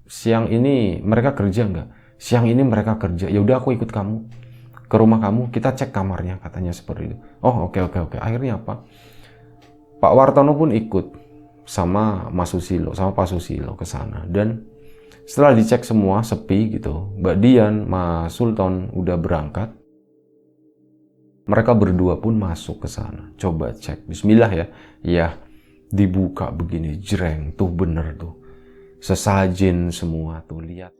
siang ini mereka kerja nggak? Siang ini mereka kerja. Ya udah aku ikut kamu ke rumah kamu, kita cek kamarnya, katanya seperti itu. Oh oke. Akhirnya apa? Pak Wartono pun ikut sama Mas Susilo, sama Pak Susilo ke sana. Dan setelah dicek semua sepi gitu, Mbak Dian, Mas Sultan udah berangkat. Mereka berdua pun masuk ke sana. Coba cek, bismillah ya. Ya, dibuka begini, jreng, tuh bener tuh. Sesajen semua tuh, lihat.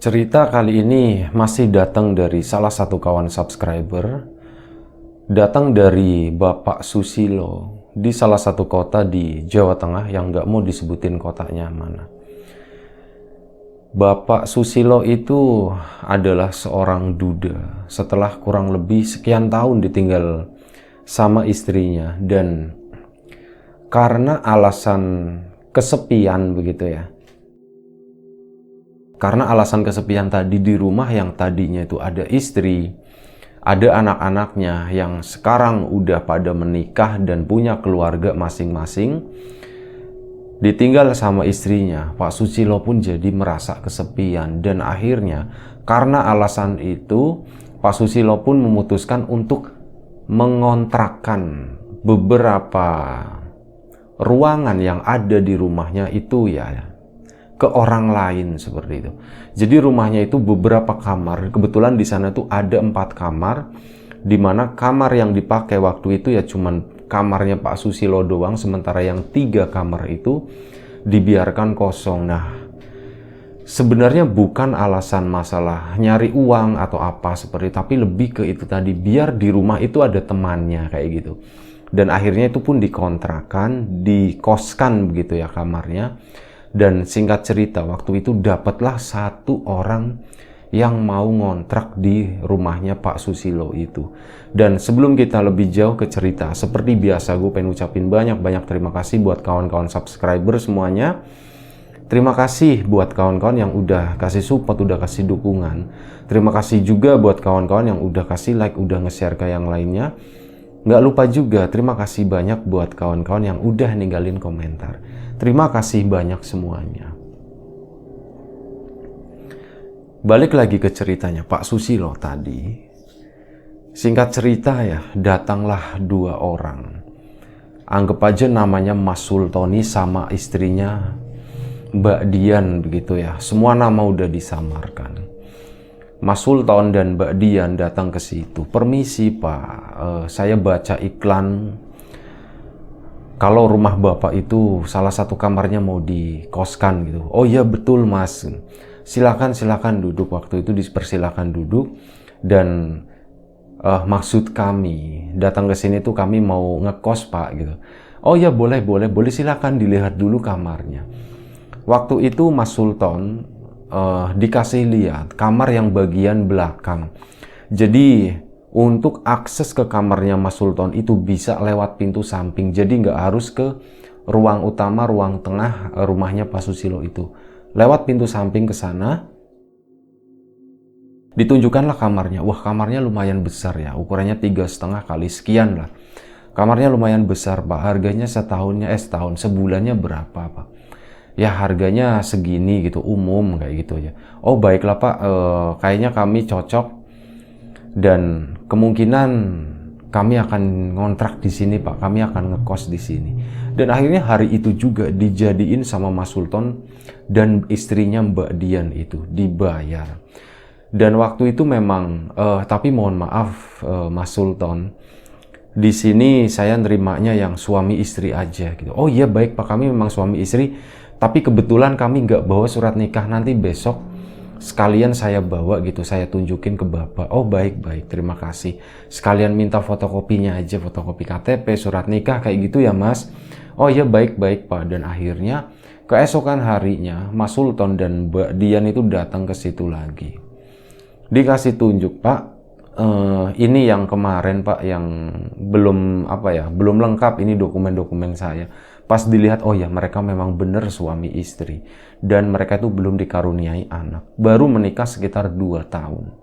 Cerita kali ini masih datang dari salah satu kawan subscriber, datang dari Bapak Susilo di salah satu kota di Jawa Tengah yang nggak mau disebutin kotanya mana. Bapak Susilo itu adalah seorang duda setelah kurang lebih sekian tahun ditinggal sama istrinya, dan karena alasan kesepian begitu ya. Karena alasan kesepian tadi, di rumah yang tadinya itu ada istri, ada anak-anaknya yang sekarang udah pada menikah dan punya keluarga masing-masing, ditinggal sama istrinya, Pak Susilo pun jadi merasa kesepian. Dan akhirnya karena alasan itu, Pak Susilo pun memutuskan untuk mengontrakkan beberapa ruangan yang ada di rumahnya itu ya ke orang lain seperti itu. Jadi rumahnya itu beberapa kamar. Kebetulan di sana tuh ada 4 kamar, di mana kamar yang dipakai waktu itu ya cuman kamarnya Pak Susilo doang, sementara yang 3 kamar itu dibiarkan kosong. Nah, sebenarnya bukan alasan masalah nyari uang atau apa seperti itu, tapi lebih ke itu tadi, biar di rumah itu ada temannya kayak gitu. Dan akhirnya itu pun dikontrakan, dikoskan begitu ya kamarnya. Dan singkat cerita, waktu itu dapatlah 1 orang yang mau ngontrak di rumahnya Pak Susilo itu. Dan sebelum kita lebih jauh ke cerita, seperti biasa gue pengen ucapin banyak-banyak terima kasih buat kawan-kawan subscriber semuanya. Terima kasih buat kawan-kawan yang udah kasih support, udah kasih dukungan. Terima kasih juga buat kawan-kawan yang udah kasih like, udah nge-share ke yang lainnya. Nggak lupa juga, terima kasih banyak buat kawan-kawan yang udah ninggalin komentar. Terima kasih banyak semuanya. Balik lagi ke ceritanya Pak Susilo tadi. Singkat cerita ya, datanglah 2 orang. Anggap aja namanya Mas Sultoni sama istrinya Mbak Dian begitu ya. Semua nama udah disamarkan. Mas Sultan dan Mbak Dian datang ke situ. Permisi Pak, saya baca iklan kalau rumah Bapak itu salah satu kamarnya mau dikoskan gitu. Oh iya betul Mas. Silakan duduk. Waktu itu dipersilakan duduk. Dan maksud kami datang ke sini tuh kami mau ngekos Pak gitu. Oh iya boleh silakan dilihat dulu kamarnya. Waktu itu Mas Sultan dikasih lihat kamar yang bagian belakang. Jadi untuk akses ke kamarnya Mas Sultan itu bisa lewat pintu samping. Jadi nggak harus ke ruang utama, ruang tengah rumahnya Pak Susilo itu. Lewat pintu samping ke sana. Ditunjukkanlah kamarnya. Wah, kamarnya lumayan besar ya. Ukurannya 3,5 kali sekian lah. Kamarnya lumayan besar Pak. Harganya sebulannya berapa Pak? Ya harganya segini gitu, umum kayak gitu ya. Oh baiklah Pak, kayaknya kami cocok. Dan kemungkinan kami akan ngontrak di sini Pak, kami akan ngekos di sini. Dan akhirnya hari itu juga dijadiin sama Mas Sultan dan istrinya Mbak Dian itu, dibayar. Dan waktu itu memang, tapi mohon maaf Mas Sultan, di sini saya nerimanya yang suami istri aja gitu. Oh iya baik Pak, kami memang suami istri, tapi kebetulan kami nggak bawa surat nikah, nanti besok sekalian saya bawa gitu, saya tunjukin ke Bapak. Oh baik, terima kasih. Sekalian minta fotokopinya aja, fotokopi KTP, surat nikah kayak gitu ya Mas. Oh iya baik Pak. Dan akhirnya keesokan harinya Mas Sultan dan Mbak Dian itu datang ke situ lagi. Dikasih tunjuk Pak, ini yang kemarin Pak, yang belum lengkap, ini dokumen-dokumen saya. Pas dilihat, oh ya mereka memang benar suami istri, dan mereka itu belum dikaruniai anak, baru menikah sekitar 2 tahun.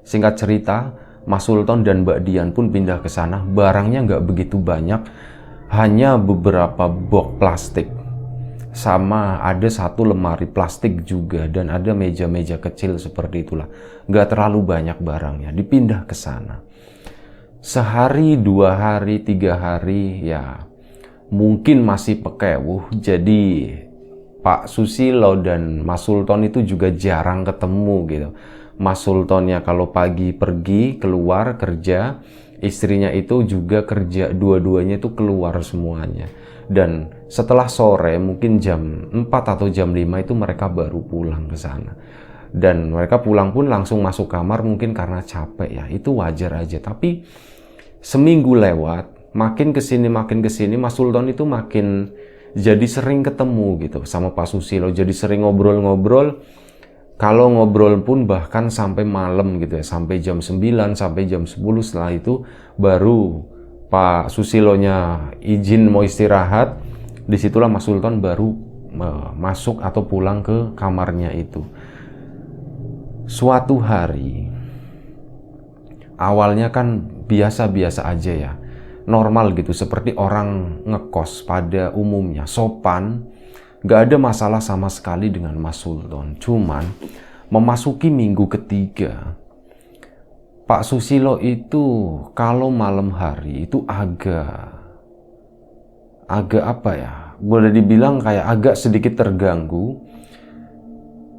Singkat cerita, Mas Sultan dan Mbak Dian pun pindah ke sana. Barangnya nggak begitu banyak, hanya beberapa box plastik, sama ada 1 lemari plastik juga, dan ada meja-meja kecil seperti itulah. Nggak terlalu banyak barangnya, dipindah ke sana. Sehari, 2 hari, 3 hari, ya mungkin masih pekewuh. Jadi Pak Susilo dan Mas Sultan itu juga jarang ketemu gitu. Mas Sultannya kalau pagi pergi keluar kerja, istrinya itu juga kerja, dua-duanya itu keluar semuanya. Dan setelah sore mungkin jam 4 atau jam 5 itu mereka baru pulang ke sana. Dan mereka pulang pun langsung masuk kamar, mungkin karena capek ya, itu wajar aja. Tapi seminggu lewat, makin kesini Mas Sultan itu makin jadi sering ketemu gitu sama Pak Susilo, jadi sering ngobrol-ngobrol. Kalau ngobrol pun bahkan sampai malam gitu ya, sampai jam 9, sampai jam 10. Setelah itu baru Pak Susilonya izin mau istirahat, disitulah Mas Sultan baru masuk atau pulang ke kamarnya itu. Suatu hari, awalnya kan biasa-biasa aja ya, normal gitu, seperti orang ngekos pada umumnya, sopan, gak ada masalah sama sekali dengan Mas Sultan. Cuman memasuki minggu ketiga, Pak Susilo itu kalau malam hari itu agak apa ya, boleh dibilang kayak agak sedikit terganggu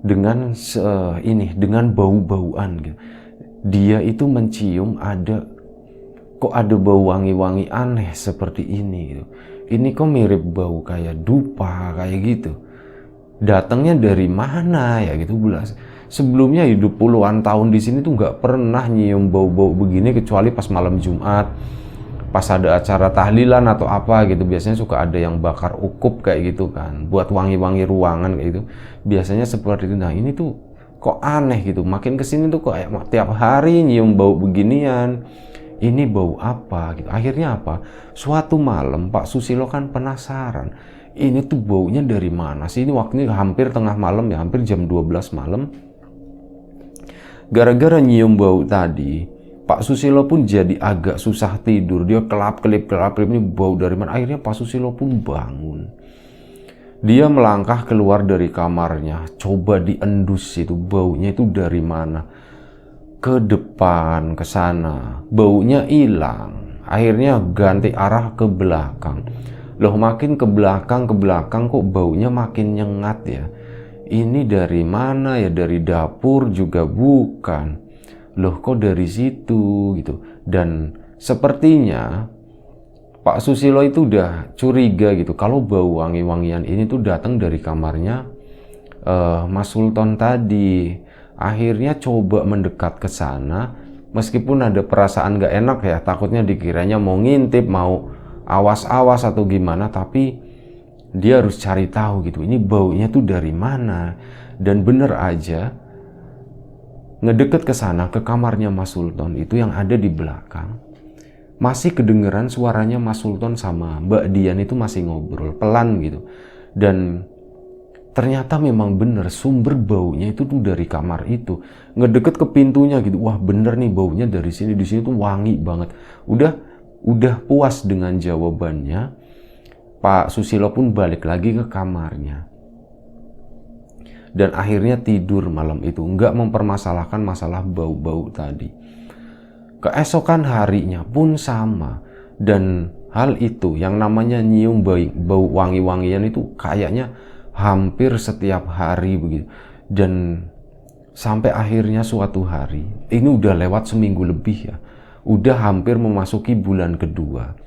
dengan dengan bau-bauan gitu. Dia itu mencium kok ada bau wangi-wangi aneh seperti ini gitu. Ini kok mirip bau kayak dupa kayak gitu. Datangnya dari mana ya gitu. Sebelumnya hidup puluhan tahun di sini tuh nggak pernah nyium bau-bau begini, kecuali pas malam Jumat, pas ada acara tahlilan atau apa gitu. Biasanya suka ada yang bakar ukup kayak gitu kan, buat wangi-wangi ruangan kayak gitu. Biasanya seperti itu. Nah ini tuh kok aneh gitu. Makin kesini tuh kok tiap hari nyium bau beginian. Ini bau apa gitu. Akhirnya apa? Suatu malam Pak Susilo kan penasaran. Ini tuh baunya dari mana sih? Ini waktunya hampir tengah malam ya, hampir jam 12 malam. Gara-gara nyium bau tadi, Pak Susilo pun jadi agak susah tidur. Dia kelap-kelip ini bau dari mana? Akhirnya Pak Susilo pun bangun. Dia melangkah keluar dari kamarnya, coba diendus itu baunya itu dari mana. Ke depan, ke sana, baunya hilang. Akhirnya ganti arah ke belakang. Loh, makin ke belakang kok baunya makin nyengat ya. Ini dari mana ya? Dari dapur juga bukan. Loh, kok dari situ gitu. Dan sepertinya Pak Susilo itu udah curiga gitu, kalau bau wangi-wangian ini tuh datang dari kamarnya Mas Sultan tadi. Akhirnya coba mendekat ke sana, meskipun ada perasaan gak enak ya, takutnya dikiranya mau ngintip, mau awas-awas atau gimana, tapi dia harus cari tahu gitu, ini baunya tuh dari mana. Dan bener aja, ngedeket ke sana, ke kamarnya Mas Sultan itu yang ada di belakang, masih kedengeran suaranya Mas Sultan sama Mbak Dian itu masih ngobrol pelan gitu. Dan ternyata memang bener sumber baunya itu tuh dari kamar itu. Ngedeket ke pintunya gitu, wah bener nih baunya dari sini, di sini tuh wangi banget. Udah puas dengan jawabannya, Pak Susilo pun balik lagi ke kamarnya. Dan akhirnya tidur malam itu, nggak mempermasalahkan masalah bau-bau tadi. Keesokan harinya pun sama. Dan hal itu yang namanya nyium bau wangi-wangian itu kayaknya hampir setiap hari begitu. Dan Sampai akhirnya suatu hari, ini udah lewat seminggu lebih ya, udah hampir memasuki bulan kedua.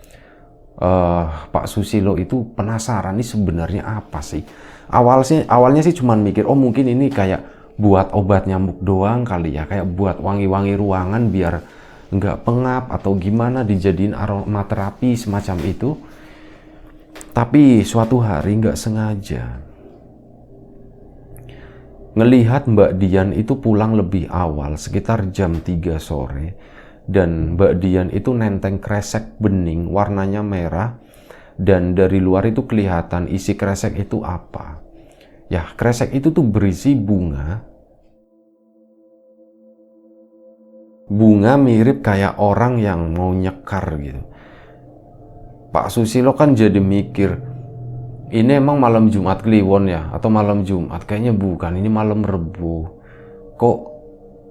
Pak Susilo itu penasaran ini sebenarnya apa sih. Awalnya sih cuman mikir, oh mungkin ini kayak buat obat nyamuk doang kali ya, kayak buat wangi-wangi ruangan biar nggak pengap atau gimana, dijadiin aromaterapi semacam itu. Tapi suatu hari nggak sengaja ngelihat Mbak Dian itu pulang lebih awal, sekitar jam 3 sore. Dan Mbak Dian itu nenteng kresek bening warnanya merah, dan dari luar itu kelihatan isi kresek itu apa. Ya, kresek itu tuh berisi bunga. Bunga mirip kayak orang yang mau nyekar gitu. Pak Susilo kan jadi mikir, ini emang malam Jumat Kliwon ya? Atau malam Jumat? Kayaknya bukan, ini malam Rebo. Kok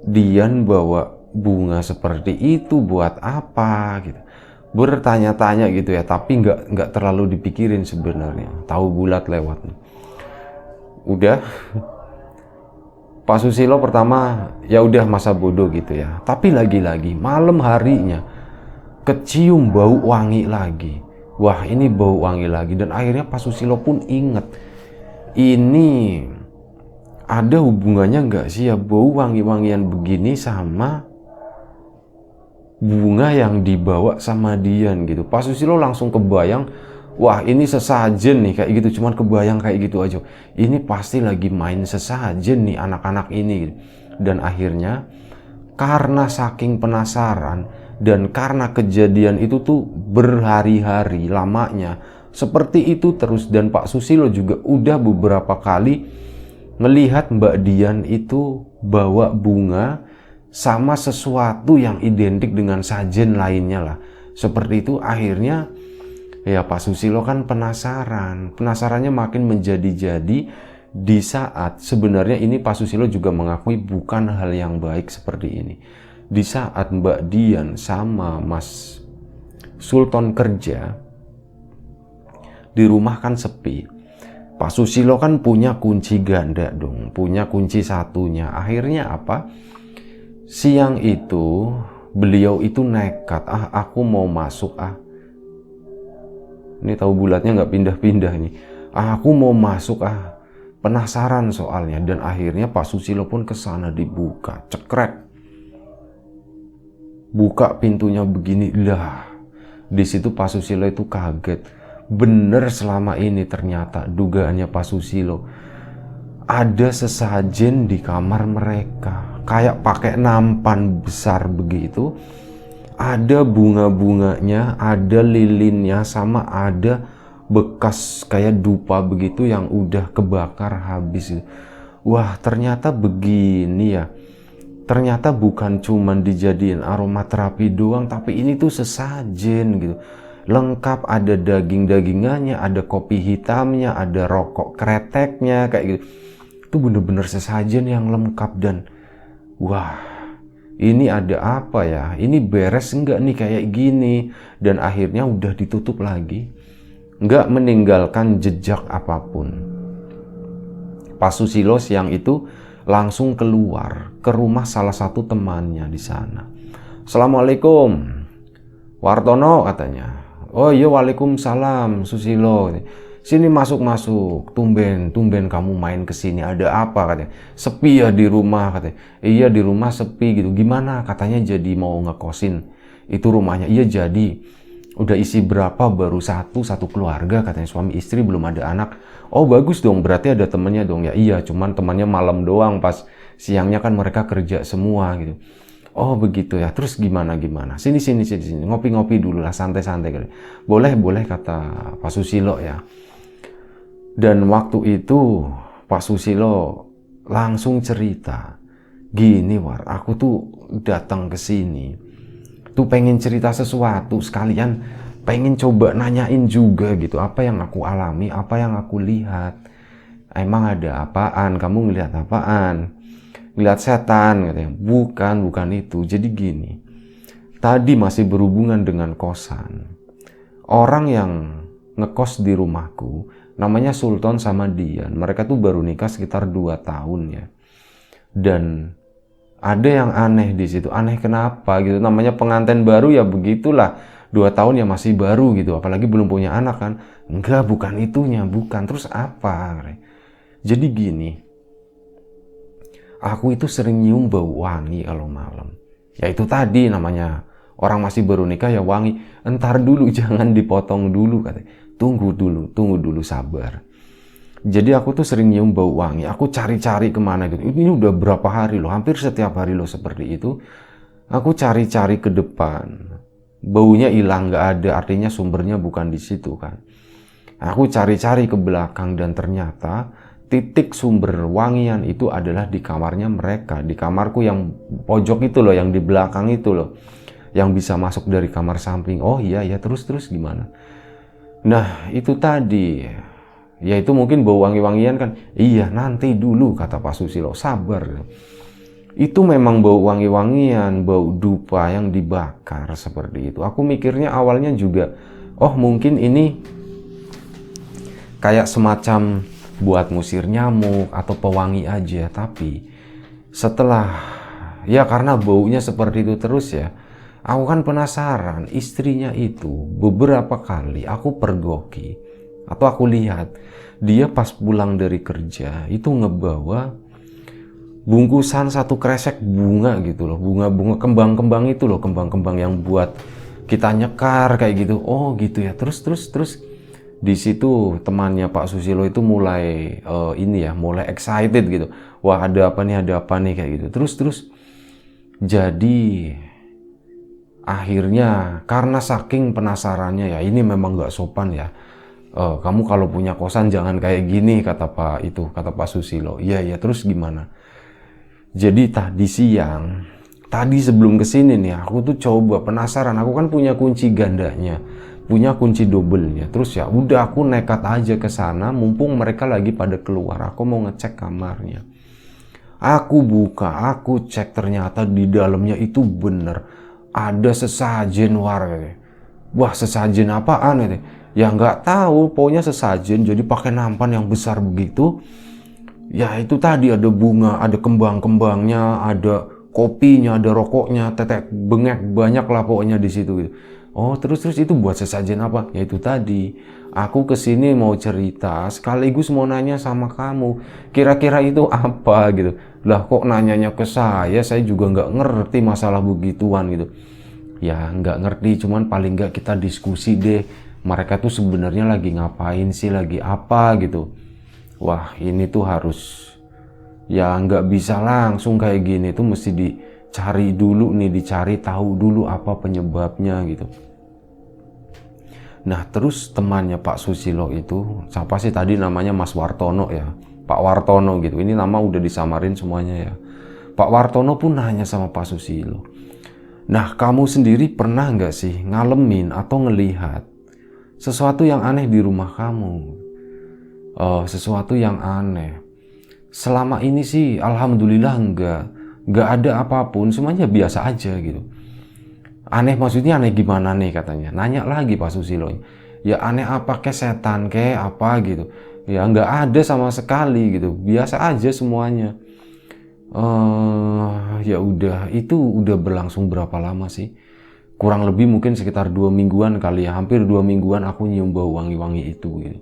Dian bawa bunga seperti itu buat apa gitu? Bertanya-tanya gitu ya, tapi nggak terlalu dipikirin sebenarnya. Tahu bulat lewat. Udah, Pak Susilo pertama ya udah masa bodoh gitu ya. Tapi lagi-lagi malam harinya kecium bau wangi lagi. Wah, ini bau wangi lagi. Dan akhirnya Pak Susilo pun inget, ini ada hubungannya nggak sih ya bau wangi-wangian begini sama bunga yang dibawa sama Dian gitu. Pak Susilo langsung kebayang, wah ini sesajen nih kayak gitu. Cuman kebayang kayak gitu aja, ini pasti lagi main sesajen nih anak-anak ini gitu. Dan akhirnya karena saking penasaran dan karena kejadian itu tuh berhari-hari lamanya seperti itu terus, dan Pak Susilo juga udah beberapa kali ngelihat Mbak Dian itu bawa bunga sama sesuatu yang identik dengan sajen lainnya lah. Seperti itu, akhirnya ya Pak Susilo kan penasarannya makin menjadi-jadi. Di saat sebenarnya ini Pak Susilo juga mengakui bukan hal yang baik seperti ini. Di saat Mbak Dian sama Mas Sultan kerja, di rumah kan sepi. Pak Susilo kan punya kunci ganda dong, punya kunci satunya. Akhirnya apa? Siang itu beliau itu nekat, aku mau masuk Ini tahu bulatnya nggak pindah-pindah nih. Aku mau masuk penasaran soalnya. Dan akhirnya Pak Susilo pun kesana, dibuka, cekrek. Buka pintunya begini, lah. Di situ Pak Susilo itu kaget. Bener selama ini ternyata dugaannya Pak Susilo. Ada sesajen di kamar mereka. Kayak pakai nampan besar begitu. Ada bunga-bunganya, ada lilinnya, sama ada bekas kayak dupa begitu yang udah kebakar habis. Wah, ternyata begini ya. Ternyata bukan cuman dijadiin aromaterapi doang, tapi ini tuh sesajen gitu. Lengkap, ada daging-dagingannya, ada kopi hitamnya, ada rokok kreteknya kayak gitu. Itu bener-bener sesajen yang lengkap. Dan wah, ini ada apa ya? Ini beres enggak nih kayak gini? Dan akhirnya udah ditutup lagi, nggak meninggalkan jejak apapun. Pak Susilo siang itu langsung keluar ke rumah salah satu temannya di sana. Assalamualaikum, Wartono, katanya. Oh iya, waalaikumsalam Susilo. Sini masuk. Tumben kamu main kesini. Ada apa, katanya? Sepi ya di rumah, katanya. Iya, di rumah sepi gitu. Gimana? Katanya jadi mau ngekosin itu rumahnya. Iya jadi. Udah isi berapa? Baru satu keluarga, katanya, suami istri, belum ada anak. Oh bagus dong, berarti ada temennya dong. Ya iya, cuman temannya malam doang, pas siangnya kan mereka kerja semua gitu. Oh begitu ya, terus gimana? Sini, ngopi-ngopi dulu lah, santai-santai kali. Boleh, kata Pak Susilo ya. Dan waktu itu Pak Susilo langsung cerita, gini War, aku tuh datang ke sini tuh pengen cerita sesuatu, sekalian pengen coba nanyain juga gitu, apa yang aku alami, apa yang aku lihat. Emang ada apaan? Kamu ngelihat apaan? Ngelihat setan, katanya. Bukan itu. Jadi gini, tadi masih berhubungan dengan kosan. Orang yang ngekos di rumahku namanya Sultan sama Dian. Mereka tuh baru nikah sekitar 2 tahun ya. Dan ada yang aneh di situ. Aneh kenapa gitu? Namanya pengantin baru ya begitulah. 2 tahun ya masih baru gitu. Apalagi belum punya anak kan. Enggak, bukan itunya, bukan. Terus apa? Jadi gini. Aku itu sering nyium bau wangi kalau malam. Ya itu tadi namanya. Orang masih baru nikah ya wangi. Entar dulu, jangan dipotong dulu katanya. Tunggu dulu, sabar. Jadi aku tuh sering nyium bau wangi. Aku cari-cari kemana gitu. Ini udah berapa hari loh, hampir setiap hari loh seperti itu. Aku cari-cari ke depan. Baunya hilang, nggak ada. Artinya sumbernya bukan di situ kan. Aku cari-cari ke belakang dan ternyata titik sumber wangian itu adalah di kamarnya mereka. Di kamarku yang pojok itu loh, yang di belakang itu loh. Yang bisa masuk dari kamar samping. Oh iya ya, terus gimana? Nah itu tadi. Ya itu mungkin bau wangi-wangian kan. Iya nanti dulu kata Pak Susilo, sabar. Itu memang bau wangi-wangian, bau dupa yang dibakar seperti itu. Aku mikirnya awalnya juga, oh mungkin ini kayak semacam buat ngusir nyamuk atau pewangi aja. Tapi setelah, ya karena baunya seperti itu terus ya, aku kan penasaran. Istrinya itu beberapa kali aku pergoki atau aku lihat dia pas pulang dari kerja itu ngebawa bungkusan 1 kresek bunga gitu loh, bunga kembang-kembang itu loh, kembang-kembang yang buat kita nyekar kayak gitu. Oh gitu ya. Terus di situ temannya Pak Susilo itu mulai mulai excited gitu. Wah ada apa nih kayak gitu. Terus jadi akhirnya karena saking penasarannya ya, ini memang gak sopan ya. Kamu kalau punya kosan jangan kayak gini kata Pak Susilo. Iya terus gimana? Jadi tadi siang, tadi sebelum kesini nih aku tuh coba penasaran. Aku kan punya kunci gandanya, punya kunci doublenya. Terus ya udah aku nekat aja ke sana mumpung mereka lagi pada keluar. Aku mau ngecek kamarnya. Aku buka, aku cek ternyata di dalamnya itu bener ada sesajen warga. Wah sesajen apaan ini? Ya nggak tahu, pokoknya sesajen jadi pakai nampan yang besar begitu. Ya itu tadi ada bunga, ada kembang-kembangnya, ada kopinya, ada rokoknya, tetek bengek banyak lah pokoknya di situ. Oh terus itu buat sesajen apa? Ya itu tadi. Aku kesini mau cerita sekaligus mau nanya sama kamu. Kira-kira itu apa gitu? Lah kok nanyanya ke saya juga nggak ngerti masalah begituan gitu. Ya nggak ngerti, cuman paling nggak kita diskusi deh. Mereka tuh sebenarnya lagi ngapain sih, lagi apa gitu. Wah ini tuh harus, ya nggak bisa langsung kayak gini, tuh mesti dicari dulu nih, dicari tahu dulu apa penyebabnya gitu. Nah terus temannya Pak Susilo itu, siapa sih tadi namanya, Mas Wartono ya, Pak Wartono gitu, ini nama udah disamarin semuanya ya. Pak Wartono pun nanya sama Pak Susilo, nah kamu sendiri pernah nggak sih ngalamin atau ngelihat sesuatu yang aneh di rumah kamu? Sesuatu yang aneh. Selama ini sih alhamdulillah nggak ada apapun, semuanya biasa aja gitu. Aneh maksudnya aneh gimana nih katanya. Nanya lagi Pak Susilo. Ya aneh apa, kayak setan kayak apa gitu. Ya nggak ada sama sekali gitu. Biasa aja semuanya. Ya udah, itu udah berlangsung berapa lama sih? Kurang lebih mungkin sekitar 2 mingguan kali ya. Hampir 2 mingguan aku nyium bau wangi-wangi itu gitu.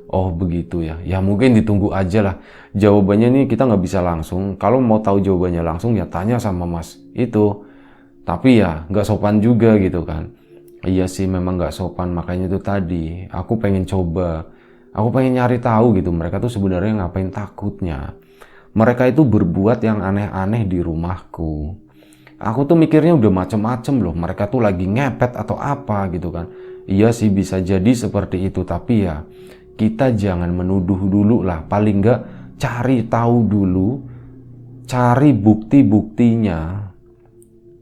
Oh begitu ya. Ya mungkin ditunggu aja lah. Jawabannya nih kita nggak bisa langsung. Kalau mau tahu jawabannya langsung ya tanya sama Mas itu. Tapi ya nggak sopan juga gitu kan. Iya sih memang nggak sopan. Makanya itu tadi aku pengen coba. Aku pengen nyari tahu gitu. Mereka tuh sebenarnya ngapain, takutnya mereka itu berbuat yang aneh-aneh di rumahku. Aku tuh mikirnya udah macem-macem loh. Mereka tuh lagi ngepet atau apa gitu kan. Iya sih bisa jadi seperti itu. Tapi ya kita jangan menuduh dulu lah. Paling nggak cari tahu dulu. Cari bukti-buktinya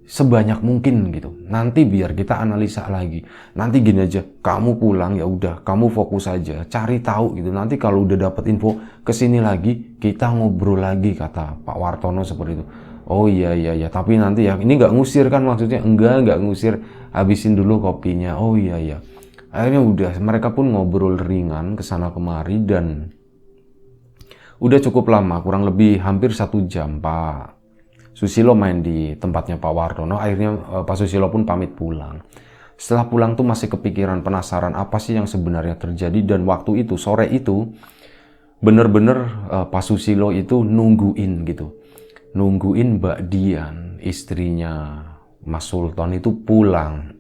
sebanyak mungkin gitu. Nanti biar kita analisa lagi. Nanti gini aja, kamu pulang ya udah, kamu fokus aja, cari tahu gitu. Nanti kalau udah dapat info kesini lagi, kita ngobrol lagi kata Pak Wartono seperti itu. Oh iya, tapi nanti ya ini nggak ngusir kan maksudnya? Nggak ngusir, habisin dulu kopinya. Oh iya. Akhirnya udah, mereka pun ngobrol ringan kesana kemari dan Udah cukup lama, kurang lebih hampir 1 jam Pak Susilo main di tempatnya Pak Wardono. Akhirnya Pak Susilo pun pamit pulang. Setelah pulang tuh masih kepikiran, penasaran apa sih yang sebenarnya terjadi. Dan waktu itu, sore itu, bener-bener Pak Susilo itu nungguin gitu. Nungguin Mbak Dian, istrinya Mas Sultan itu pulang.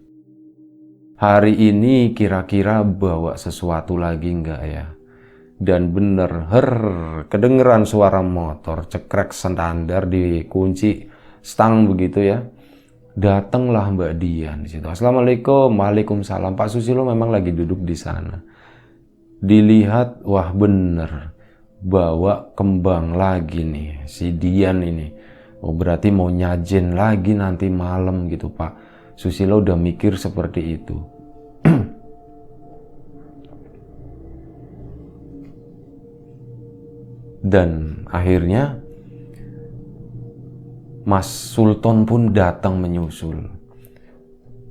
Hari ini kira-kira bawa sesuatu lagi nggak ya? Dan bener, kedengeran suara motor, cekrek standar dikunci stang begitu ya. Datanglah Mbak Dian di situ. Assalamualaikum, waalaikumsalam. Pak Susilo memang lagi duduk di sana. Dilihat, wah bener, bawa kembang lagi nih si Dian ini. Oh berarti mau nyajen lagi nanti malam gitu Pak Susilo udah mikir seperti itu. Dan akhirnya Mas Sultan pun datang menyusul.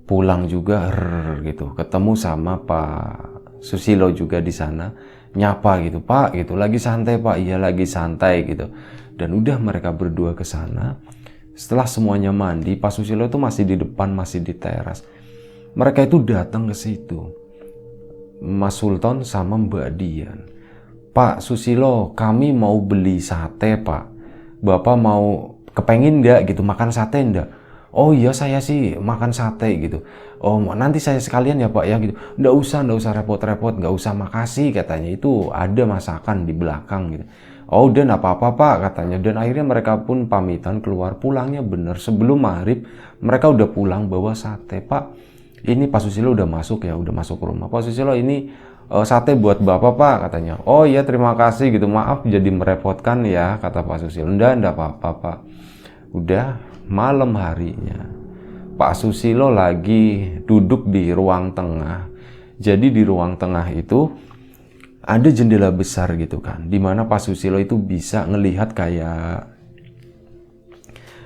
Pulang juga gitu, ketemu sama Pak Susilo juga di sana, nyapa gitu, Pak gitu, lagi santai Pak, iya lagi santai gitu. Dan udah mereka berdua ke sana. Setelah semuanya mandi, Pak Susilo itu masih di depan, masih di teras. Mereka itu datang ke situ, Mas Sultan sama Mbak Dian. Pak Susilo, kami mau beli sate Pak. Bapak mau kepengen nggak gitu makan sate nggak? Oh iya saya sih makan sate gitu. Oh nanti saya sekalian ya Pak ya gitu. Nggak usah repot-repot, nggak usah makasih katanya. Itu ada masakan di belakang gitu. Oh udah nggak apa-apa Pak katanya. Dan akhirnya mereka pun pamitan keluar. Pulangnya bener sebelum maghrib mereka udah pulang bawa sate. Pak ini Pak Susilo udah masuk ya, udah masuk ke rumah. Pak Susilo ini sate buat Bapak Pak katanya. Oh iya terima kasih gitu, maaf jadi merepotkan ya kata Pak Susilo. Enggak apa-apa Pak. Udah malam harinya Pak Susilo lagi duduk di ruang tengah. Jadi di ruang tengah itu ada jendela besar gitu kan, dimana Pak Susilo itu bisa ngelihat kayak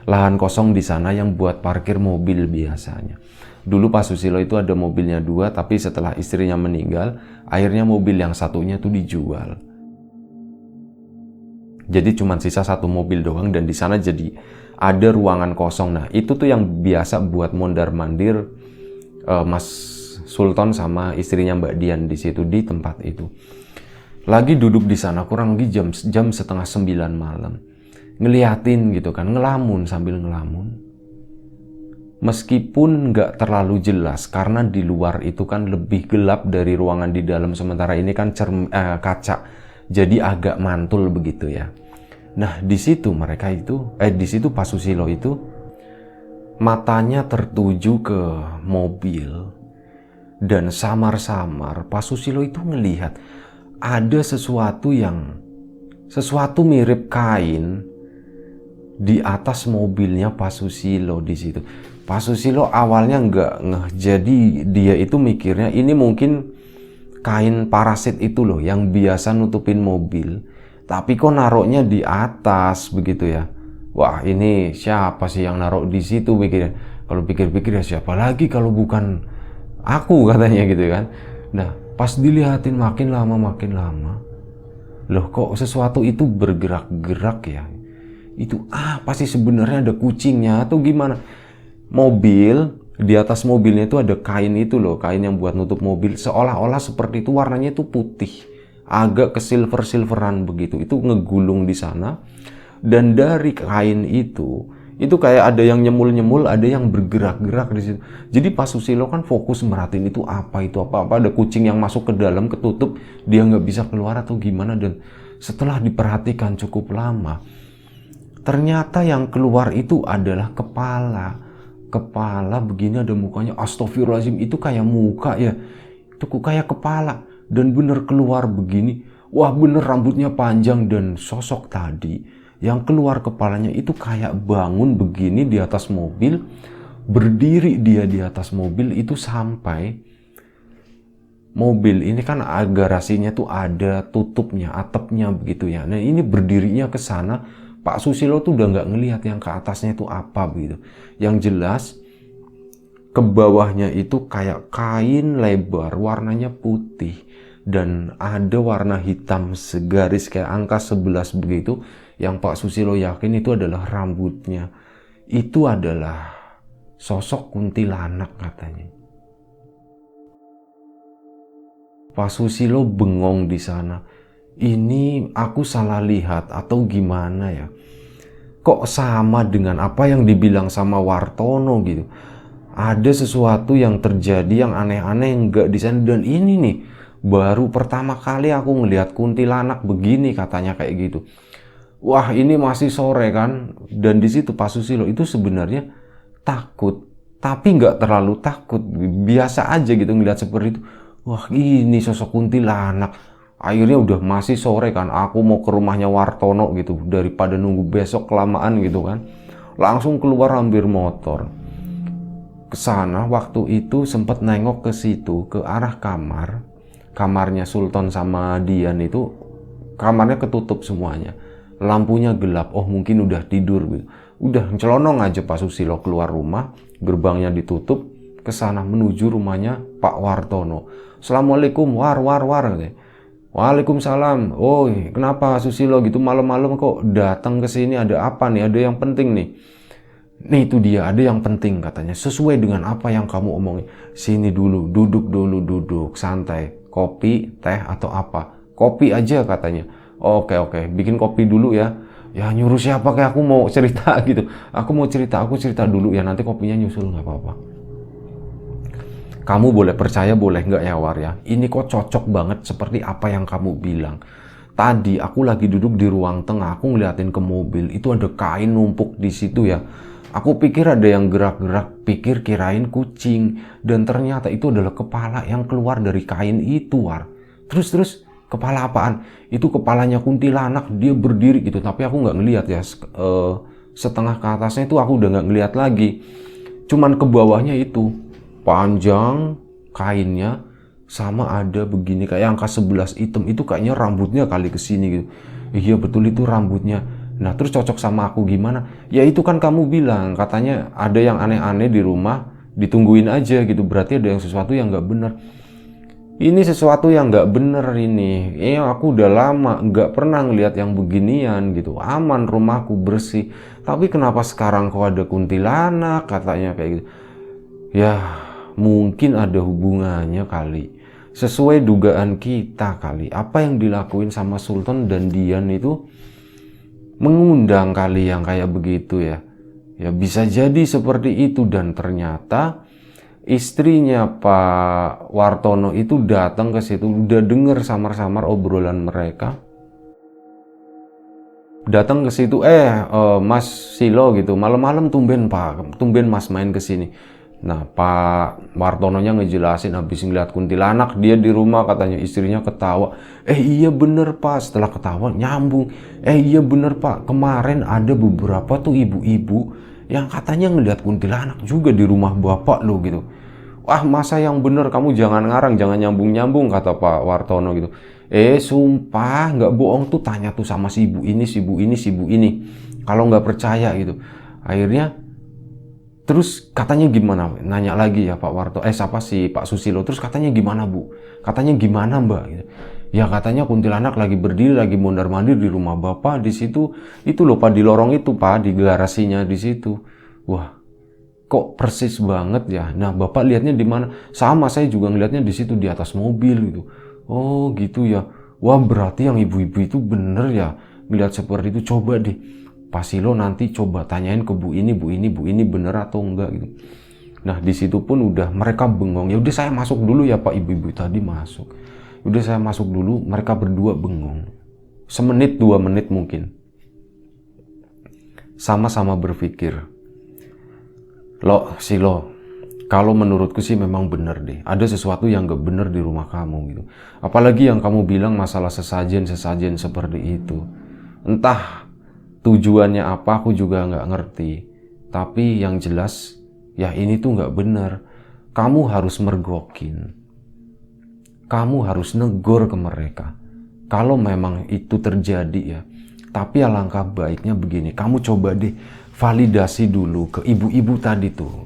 lahan kosong di sana yang buat parkir mobil biasanya. Dulu Pak Susilo itu ada mobilnya 2, tapi setelah istrinya meninggal, akhirnya mobil yang satunya tuh dijual. Jadi cuma sisa 1 mobil doang dan di sana jadi ada ruangan kosong. Nah, itu tuh yang biasa buat mondar-mandir Mas Sultan sama istrinya Mbak Dian di situ di tempat itu. Lagi duduk di sana kurang lebih jam setengah 9 malam. Ngeliatin gitu kan, ngelamun sambil ngelamun. Meskipun nggak terlalu jelas karena di luar itu kan lebih gelap dari ruangan di dalam, sementara ini kan kaca, jadi agak mantul begitu ya. Nah di situ di situ Pak Susilo itu matanya tertuju ke mobil dan samar-samar Pak Susilo itu ngelihat ada sesuatu mirip kain di atas mobilnya Pak Susilo di situ. Pak Susilo awalnya nggak ngeh, jadi dia itu mikirnya ini mungkin kain parasit itu loh yang biasa nutupin mobil, tapi kok naruhnya di atas begitu ya. Wah ini siapa sih yang naruh di situ mikirnya. Kalau pikir-pikir ya siapa lagi kalau bukan aku katanya gitu kan. Nah pas dilihatin makin lama, loh kok sesuatu itu bergerak-gerak ya. Itu apa sih sebenarnya, ada kucingnya atau gimana? Mobil, di atas mobilnya itu ada kain itu loh, kain yang buat nutup mobil, seolah-olah seperti itu, warnanya itu putih, agak ke silveran begitu. Itu ngegulung di sana, dan dari kain itu kayak ada yang nyemul-nyemul, ada yang bergerak-gerak di situ. Jadi Pak Susilo kan fokus merhatiin itu apa, ada kucing yang masuk ke dalam ketutup, dia nggak bisa keluar atau gimana. Dan setelah diperhatikan cukup lama, ternyata yang keluar itu adalah kepala begini, ada mukanya, astagfirullahaladzim, itu kayak muka ya, itu kayak kepala, dan bener keluar begini. Wah bener rambutnya panjang, dan sosok tadi yang keluar kepalanya itu kayak bangun begini di atas mobil, berdiri dia di atas mobil itu sampai mobil ini kan garasinya tuh ada tutupnya, atapnya begitu ya. Nah ini berdirinya ke sana. Pak Susilo tuh udah nggak ngelihat yang ke atasnya itu apa begitu. Yang jelas ke bawahnya itu kayak kain lebar, warnanya putih, dan ada warna hitam segaris kayak angka 11 begitu, yang Pak Susilo yakin itu adalah rambutnya. Itu adalah sosok kuntilanak katanya. Pak Susilo bengong di sana. Ini aku salah lihat atau gimana ya? Kok sama dengan apa yang dibilang sama Wartono gitu? Ada sesuatu yang terjadi yang aneh-aneh enggak di sana, dan ini nih baru pertama kali aku ngelihat kuntilanak begini katanya kayak gitu. Wah, ini masih sore kan, dan di situ Pak Susilo itu sebenarnya takut, tapi nggak terlalu takut, biasa aja gitu ngelihat seperti itu. Wah, ini sosok kuntilanak. Akhirnya udah masih sore kan, aku mau ke rumahnya Wartono gitu, daripada nunggu besok kelamaan gitu kan. Langsung keluar ambil motor. Kesana waktu itu sempat nengok ke situ, ke arah kamarnya Sultan sama Dian itu, kamarnya ketutup semuanya, lampunya gelap. Oh, mungkin udah tidur gitu. Udah celonong aja Pak Susilo keluar rumah, gerbangnya ditutup, kesana menuju rumahnya Pak Wartono. Assalamualaikum, war katanya. Waalaikumsalam. Oh, kenapa Susilo gitu malam-malam kok datang ke sini, ada apa nih? Ada yang penting nih. Nih, itu dia, ada yang penting katanya. Sesuai dengan apa yang kamu omongin. Sini dulu, duduk, santai. Kopi, teh atau apa? Kopi aja katanya. Oke, bikin kopi dulu ya. Ya, nyuruh siapa, kayak aku mau cerita gitu. Aku cerita dulu ya, nanti kopinya nyusul, nggak apa-apa. Kamu boleh percaya, boleh nggak ya War ya, ini kok cocok banget seperti apa yang kamu bilang. Tadi aku lagi duduk di ruang tengah, aku ngeliatin ke mobil, itu ada kain numpuk di situ ya. Aku pikir ada yang gerak-gerak, kirain kucing, dan ternyata itu adalah kepala yang keluar dari kain itu, War. Terus kepala apaan? Itu kepalanya kuntilanak, dia berdiri gitu, tapi aku nggak ngeliat ya. Setengah ke atasnya itu aku udah nggak ngeliat lagi. Cuman ke bawahnya itu panjang kainnya, sama ada begini kayak angka 11 hitam, itu kayaknya rambutnya kali kesini gitu. Iya betul, itu rambutnya. Nah, terus cocok sama aku gimana? Ya itu kan kamu bilang katanya ada yang aneh-aneh di rumah, ditungguin aja gitu. Berarti ada yang sesuatu yang nggak bener. Ini sesuatu yang nggak bener ini. Aku udah lama nggak pernah ngeliat yang beginian gitu. Aman, rumahku bersih. Tapi kenapa sekarang kok ada kuntilanak katanya kayak gitu? Ya mungkin ada hubungannya kali. Sesuai dugaan kita kali. Apa yang dilakuin sama Sultan dan Dian itu mengundang kali yang kayak begitu ya. Ya bisa jadi seperti itu, dan ternyata istrinya Pak Wartono itu datang ke situ, udah denger samar-samar obrolan mereka. Datang ke situ, Mas Silo gitu, malam-malam tumben Mas main ke sini. Nah, Pak Wartononya ngejelasin habis ngeliat kuntilanak dia di rumah, katanya istrinya ketawa. Iya bener Pak, setelah ketawa nyambung. Iya bener Pak, kemarin ada beberapa tuh ibu-ibu yang katanya ngeliat kuntilanak juga di rumah Bapak lo gitu. Wah, masa yang bener, kamu jangan ngarang, jangan nyambung-nyambung, kata Pak Wartono gitu. Sumpah nggak bohong tuh, tanya tuh sama si ibu ini. Kalau nggak percaya gitu. Akhirnya terus katanya gimana? Nanya lagi ya Pak Warto, siapa sih Pak Susilo? Terus katanya gimana Bu? Katanya gimana Mbak? Gitu. Ya katanya kuntilanak lagi berdiri, lagi mondar-mandir di rumah Bapak di situ. Itu loh Pak, di lorong itu Pak, di garasinya di situ. Wah, kok persis banget ya. Nah, Bapak lihatnya di mana? Sama, saya juga ngelihatnya di situ, di atas mobil gitu. Oh gitu ya. Wah, berarti yang ibu-ibu itu bener ya ngelihat seperti itu. Coba deh Pak Silo nanti coba tanyain ke Bu ini bener atau enggak gitu. Nah, di situ pun udah mereka bengong. Ya udah saya masuk dulu ya Pak, ibu-ibu tadi masuk. Udah saya masuk dulu, mereka berdua bengong. Semenit 2 menit mungkin. Sama-sama berpikir. Silo, kalau menurutku sih memang bener deh. Ada sesuatu yang gak bener di rumah kamu gitu. Apalagi yang kamu bilang masalah sesajen seperti itu. Entah tujuannya apa, aku juga nggak ngerti. Tapi yang jelas, ya ini tuh nggak bener. Kamu harus mergokin. Kamu harus negor ke mereka. Kalau memang itu terjadi ya. Tapi alangkah baiknya begini. Kamu coba deh validasi dulu ke ibu-ibu tadi tuh.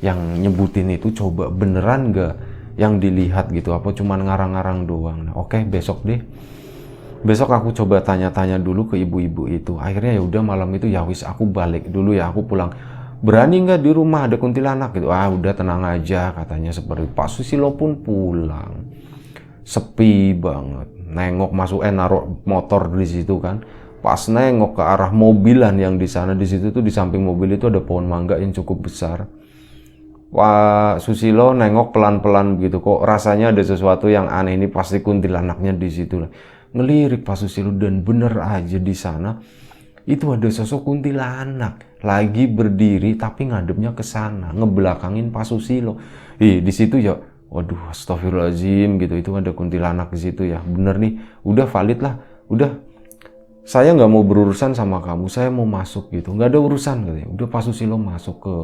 Yang nyebutin itu, coba beneran nggak yang dilihat gitu, apa cuman ngarang-ngarang doang. Nah, oke, besok deh. Besok aku coba tanya-tanya dulu ke ibu-ibu itu. Akhirnya ya udah malam itu ya wis aku balik dulu ya, aku pulang. Berani nggak di rumah ada kuntilanak gitu? Ah udah tenang aja katanya seperti itu. Pak Susilo pun pulang. Sepi banget. Nengok masuk naruh motor di situ kan. Pas nengok ke arah mobilan yang di sana, di situ tuh di samping mobil itu ada pohon mangga yang cukup besar. Pak Susilo nengok pelan-pelan begitu, kok rasanya ada sesuatu yang aneh, ini pasti kuntilanaknya di situ. Ngelirik Pak Susilo dan bener aja di sana itu ada sosok kuntilanak lagi berdiri tapi ngadepnya ke sana, ngebelakangin Pak Susilo. Di situ ya, waduh astagfirullahaladzim gitu, itu ada kuntilanak di situ ya. Bener nih, udah valid lah, udah saya nggak mau berurusan sama kamu, saya mau masuk gitu, nggak ada urusan katanya. Udah Pak Susilo masuk ke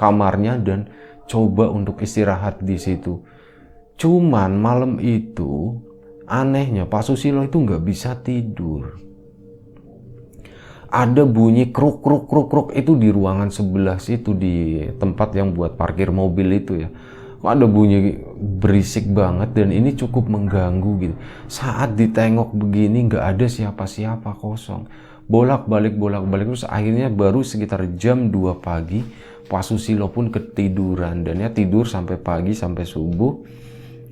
kamarnya dan coba untuk istirahat di situ. Cuman malam itu anehnya Pak Susilo itu nggak bisa tidur. Ada bunyi kruk kruk kruk kruk itu di ruangan sebelah situ, di tempat yang buat parkir mobil itu ya. Ada bunyi berisik banget dan ini cukup mengganggu gitu. Saat ditengok begini nggak ada siapa-siapa, kosong. Bolak-balik terus akhirnya baru sekitar jam 2 pagi Pak Susilo pun ketiduran dan ya tidur sampai pagi, sampai subuh.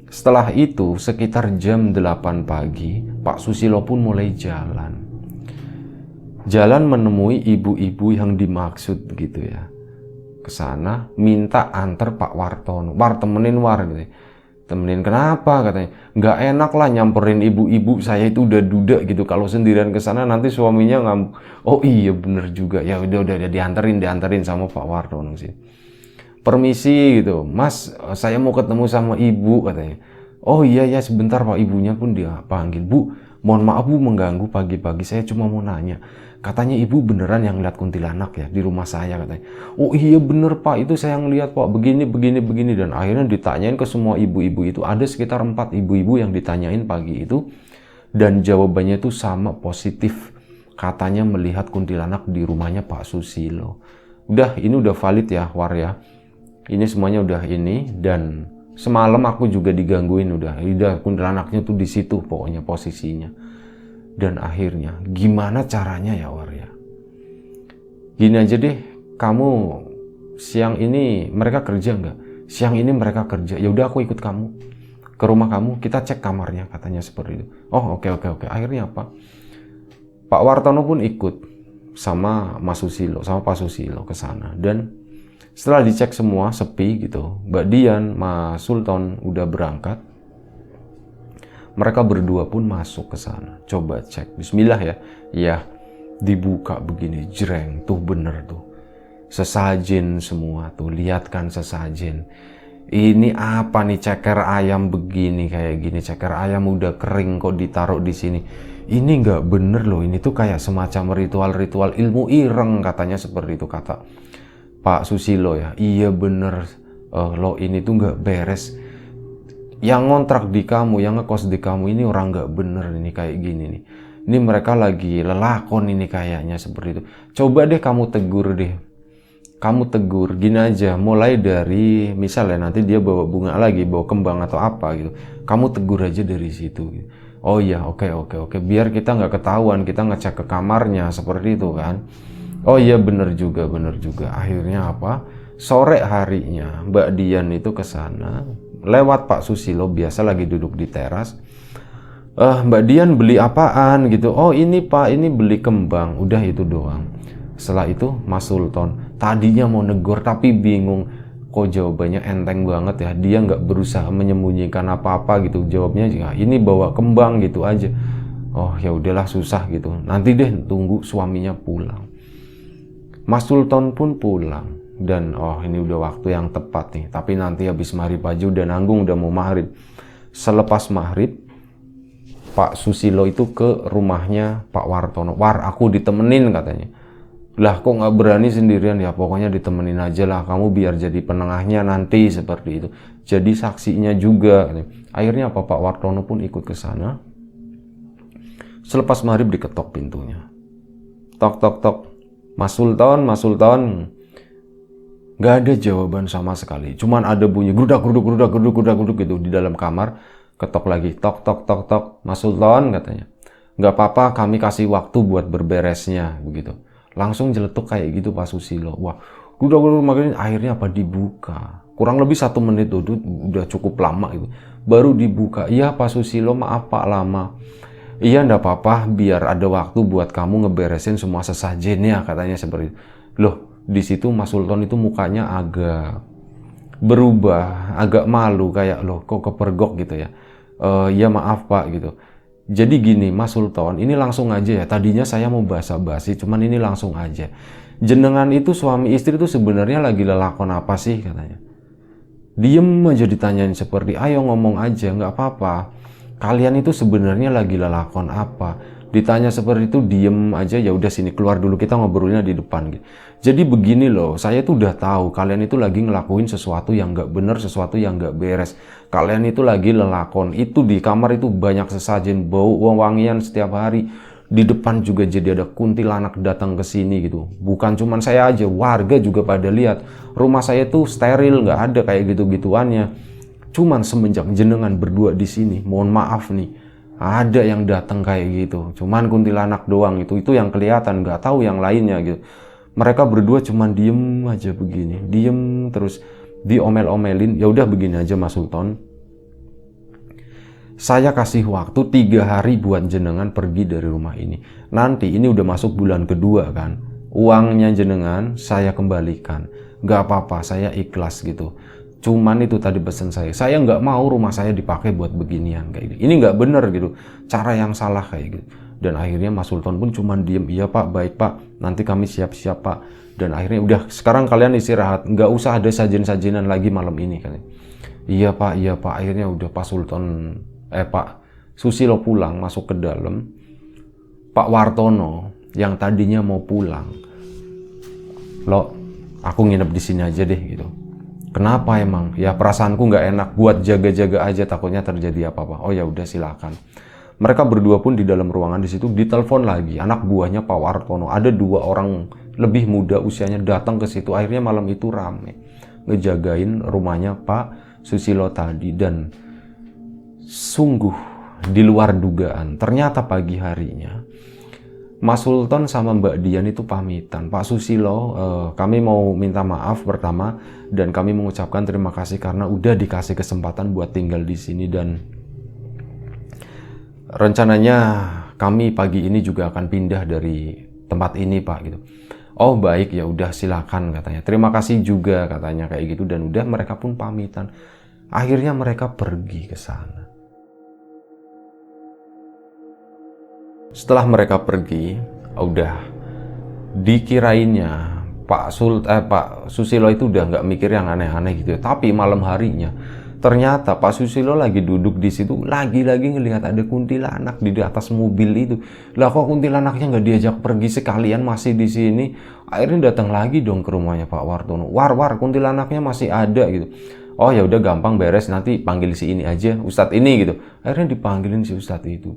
Setelah itu sekitar jam 8 pagi Pak Susilo pun mulai jalan menemui ibu-ibu yang dimaksud gitu ya, ke sana minta antar Pak Wartono. War, temenin War gitu. Temenin kenapa katanya? Nggak enak lah nyamperin ibu-ibu, saya itu udah duda gitu, kalau sendirian ke sana nanti suaminya ngamuk. Oh iya bener juga ya, udah dianterin sama Pak Wartono sih. Permisi gitu, Mas, saya mau ketemu sama ibu katanya. Oh iya ya sebentar Pak, ibunya pun dia panggil. Bu, mohon maaf Bu mengganggu pagi-pagi, saya cuma mau nanya. Katanya ibu beneran yang lihat kuntilanak ya di rumah saya katanya. Oh iya bener Pak, itu saya yang lihat Pak, begini. Dan akhirnya ditanyain ke semua ibu-ibu itu, ada sekitar 4 ibu-ibu yang ditanyain pagi itu. Dan jawabannya itu sama, positif. Katanya melihat kuntilanak di rumahnya Pak Susilo. Udah, ini udah valid ya War ya. Ini semuanya udah ini, dan semalam aku juga digangguin udah kuntilanaknya tuh di situ pokoknya posisinya. Dan akhirnya gimana caranya ya War ya? Gini aja deh, kamu siang ini mereka kerja nggak? Siang ini mereka kerja. Ya udah aku ikut kamu ke rumah kamu, kita cek kamarnya, katanya seperti itu. Oh oke. Akhirnya apa? Pak Wartono pun ikut sama Mas Susilo, sama Pak Susilo ke sana. Dan setelah dicek semua sepi gitu, Mbak Dian, Mas Sultan udah berangkat. Mereka berdua pun masuk ke sana. Coba cek, bismillah ya. Ya, dibuka begini, jreng, tuh bener tuh. Sesajen semua tuh, lihat kan sesajen. Ini apa nih, ceker ayam begini kayak gini, ceker ayam udah kering kok ditaruh di sini. Ini nggak bener loh, ini tuh kayak semacam ritual-ritual ilmu ireng, katanya seperti itu kata Pak Susilo ya. Iya bener, lo ini tuh nggak beres. Yang ngontrak di kamu, yang ngekos di kamu ini orang nggak bener ini kayak gini nih. Ini mereka lagi lelakon ini kayaknya seperti itu. Coba deh kamu tegur deh. Kamu tegur, gini aja, mulai dari misalnya nanti dia bawa bunga lagi, bawa kembang atau apa gitu. Kamu tegur aja dari situ. Gitu. Oh iya, oke. Biar kita nggak ketahuan, kita ngecek ke kamarnya seperti itu kan. Oh iya bener juga. Akhirnya apa? Sore harinya Mbak Dian itu ke sana. Lewat Pak Susilo, biasa lagi duduk di teras. Mbak Dian beli apaan gitu? Oh ini Pak, ini beli kembang. Udah itu doang. Setelah itu Mas Sultan tadinya mau negor tapi bingung. Kok jawabannya enteng banget ya. Dia nggak berusaha menyembunyikan apa-apa gitu. Jawabnya ya, ini bawa kembang gitu aja. Oh ya udahlah, susah gitu. Nanti deh tunggu suaminya pulang. Mas Sultan pun pulang. Dan oh ini udah waktu yang tepat nih, tapi nanti habis maghrib aja, udah nanggung, udah mau maghrib. Selepas maghrib Pak Susilo itu ke rumahnya Pak Wartono. War, aku ditemenin katanya. Lah kok nggak berani sendirian? Ya pokoknya ditemenin aja lah, kamu biar jadi penengahnya nanti seperti itu, jadi saksinya juga. Akhirnya apa, Pak Wartono pun ikut ke sana. Selepas maghrib diketok pintunya. Tok. Mas Sultan. Nggak ada jawaban sama sekali. Cuman ada bunyi grudak gruduk grudak gruduk grudak gruduk gitu di dalam kamar. Ketok lagi, tok tok tok tok. Mas Sultan katanya, nggak apa-apa, kami kasih waktu buat berberesnya begitu. Langsung jeletuk kayak gitu Pak Susilo. Wah, grudak makin akhirnya apa dibuka. Kurang lebih 1 menit tuh, udah cukup lama gitu. Baru dibuka. Iya Pak Susilo, maaf Pak lama. Iya nggak apa-apa, biar ada waktu buat kamu ngeberesin semua sesajennya, katanya seperti itu. Loh, di situ Mas Sultan itu mukanya agak berubah, agak malu, kayak loh kok kepergok gitu ya. Ya maaf Pak gitu. Jadi gini Mas Sultan, ini langsung aja ya. Tadinya saya mau basa-basi, cuman ini langsung aja. Jenengan itu suami istri itu sebenarnya lagi lelakon apa sih, katanya. Diem aja ditanyain seperti, ayo ngomong aja, nggak apa-apa. Kalian itu sebenarnya lagi lelakon apa? Ditanya seperti itu, diem aja, ya udah sini keluar dulu, kita ngobrolnya di depan gitu. Jadi begini loh, saya tuh udah tahu kalian itu lagi ngelakuin sesuatu yang nggak bener, sesuatu yang nggak beres. Kalian itu lagi lelakon, itu di kamar itu banyak sesajen, bau wangian setiap hari. Di depan juga jadi ada kuntilanak datang ke sini gitu. Bukan cuman saya aja, warga juga pada lihat. Rumah saya tuh steril, nggak ada kayak gitu-gituannya. Cuman semenjak jenengan berdua di sini, mohon maaf nih, ada yang datang kayak gitu. Cuman kuntilanak doang itu yang kelihatan, nggak tahu yang lainnya gitu. Mereka berdua cuman diem aja begini, diem terus diomel-omelin. Ya udah begini aja Mas Sultan. Saya kasih waktu 3 hari buat jenengan pergi dari rumah ini. Nanti ini udah masuk bulan kedua kan. Uangnya jenengan saya kembalikan. Gak apa-apa, saya ikhlas gitu. Cuman itu tadi pesan saya nggak mau rumah saya dipakai buat beginian kayak gitu. Ini nggak bener gitu, cara yang salah kayak gitu. Dan akhirnya Mas Sultan pun cuman diem, iya Pak, baik Pak, nanti kami siap-siap Pak. Dan akhirnya udah, sekarang kalian istirahat, nggak usah ada sajen-sajenan lagi malam ini kan. Iya Pak, akhirnya udah Pak Susilo pulang, masuk ke dalam. Pak Wartono yang tadinya mau pulang, lo, aku nginep di sini aja deh gitu. Kenapa emang? Ya perasaanku nggak enak, buat jaga-jaga aja takutnya terjadi apa-apa. Oh ya udah silakan. Mereka berdua pun di dalam ruangan di situ ditelepon lagi. Anak buahnya Pak Wartono, ada 2 orang lebih muda usianya datang ke situ. Akhirnya malam itu rame ngejagain rumahnya Pak Susilo tadi. Dan sungguh di luar dugaan, ternyata pagi harinya Mas Sultan sama Mbak Dian itu pamitan. Pak Susilo, kami mau minta maaf pertama, dan kami mengucapkan terima kasih karena udah dikasih kesempatan buat tinggal di sini, dan rencananya kami pagi ini juga akan pindah dari tempat ini Pak gitu. Oh baik, ya udah silakan katanya. Terima kasih juga katanya kayak gitu, dan udah mereka pun pamitan. Akhirnya mereka pergi ke sana. Setelah mereka pergi, udah dikirainnya Pak Susilo itu udah nggak mikir yang aneh-aneh gitu ya. Tapi malam harinya ternyata Pak Susilo lagi duduk di situ, lagi-lagi ngelihat ada kuntilanak di atas mobil itu. Lah kok kuntilanaknya nggak diajak pergi sekalian, masih di sini? Akhirnya datang lagi dong ke rumahnya Pak Wartono. War kuntilanaknya masih ada gitu. Oh ya udah gampang beres, nanti panggil si ini aja, Ustadz ini gitu. Akhirnya dipanggilin si Ustadz itu.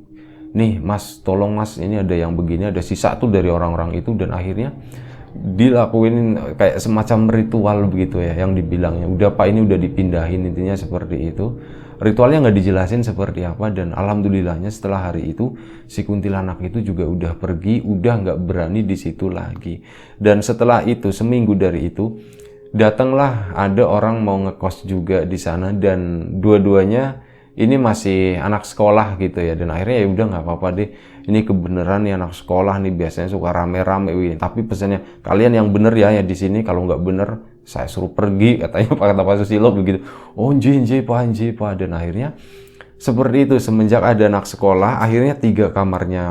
Nih Mas, tolong Mas, ini ada yang begini, ada sisa tuh dari orang-orang itu. Dan akhirnya dilakuin kayak semacam ritual begitu ya, yang dibilangnya udah Pak ini udah dipindahin, intinya seperti itu. Ritualnya nggak dijelasin seperti apa, dan alhamdulillahnya setelah hari itu si kuntilanak itu juga udah pergi, udah nggak berani di situ lagi. Dan setelah itu seminggu dari itu datanglah ada orang mau ngekos juga di sana, dan dua-duanya ini masih anak sekolah gitu ya. Dan akhirnya ya udah nggak apa-apa deh, ini kebenaran nih anak sekolah nih biasanya suka rame-rame, tapi pesannya kalian yang bener ya di sini, kalau nggak bener saya suruh pergi, katanya Pak Susilo begitu. Oh nje Pak. Dan akhirnya seperti itu, semenjak ada anak sekolah, akhirnya 3 kamarnya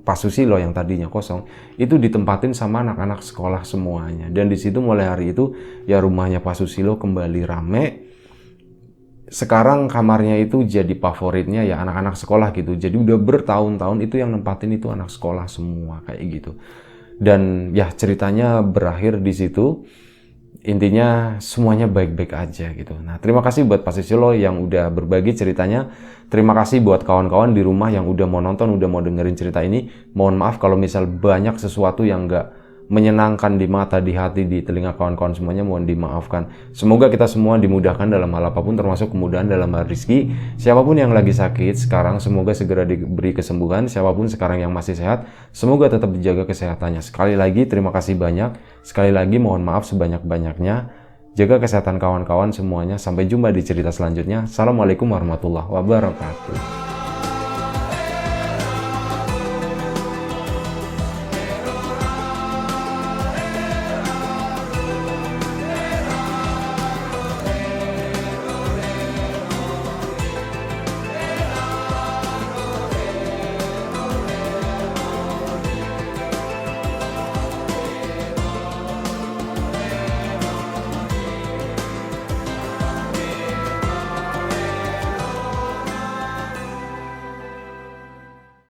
Pak Susilo yang tadinya kosong itu ditempatin sama anak-anak sekolah semuanya. Dan di situ mulai hari itu ya rumahnya Pak Susilo kembali rame. Sekarang kamarnya itu jadi favoritnya ya anak-anak sekolah gitu. Jadi udah bertahun-tahun itu yang nempatin itu anak sekolah semua kayak gitu. Dan ya ceritanya berakhir di situ. Intinya semuanya baik-baik aja gitu. Nah, terima kasih buat Pak Susilo yang udah berbagi ceritanya. Terima kasih buat kawan-kawan di rumah yang udah mau nonton, udah mau dengerin cerita ini. Mohon maaf kalau misal banyak sesuatu yang nggak menyenangkan di mata, di hati, di telinga kawan-kawan semuanya, mohon dimaafkan. Semoga kita semua dimudahkan dalam hal apapun, termasuk kemudahan dalam hal rezeki. Siapapun yang lagi sakit sekarang, semoga segera diberi kesembuhan. Siapapun sekarang yang masih sehat, semoga tetap dijaga kesehatannya. Sekali lagi terima kasih banyak. Sekali lagi mohon maaf sebanyak-banyaknya. Jaga kesehatan kawan-kawan semuanya. Sampai jumpa di cerita selanjutnya. Assalamualaikum warahmatullahi wabarakatuh.